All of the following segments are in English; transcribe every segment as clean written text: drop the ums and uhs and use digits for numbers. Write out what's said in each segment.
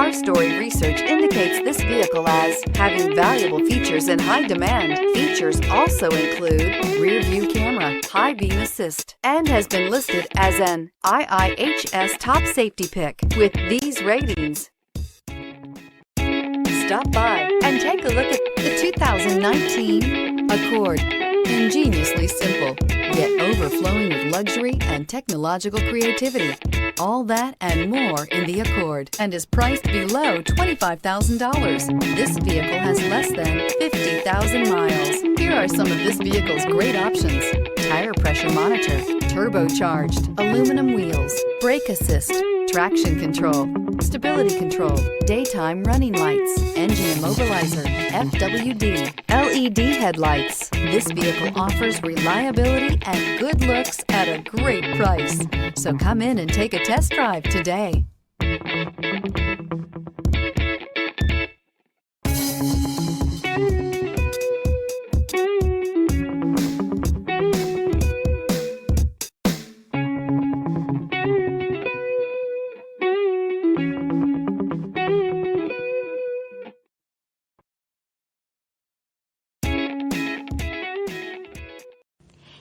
Our story research indicates this vehicle as having valuable features in high demand. Features also include rear view camera, high beam assist, and has been listed as an IIHS top safety pick with these ratings. Stop by and take a look at the 2019 Accord. Ingeniously simple, yet overflowing with luxury and technological creativity. All that and more in the Accord, and is priced below $25,000. This vehicle has less than 50,000 miles. Here are some of this vehicle's great options: tire pressure monitor, turbocharged, aluminum wheels, brake assist, traction control, stability control, daytime running lights, engine immobilizer, FWD, LED headlights. This vehicle offers reliability and good looks at a great price. So come in and take a test drive today.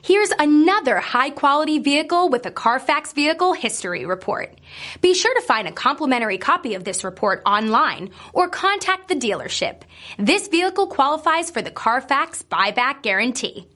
Here's another high-quality vehicle with a CARFAX Vehicle History Report. Be sure to find a complimentary copy of this report online or contact the dealership. This vehicle qualifies for the CARFAX Buyback Guarantee.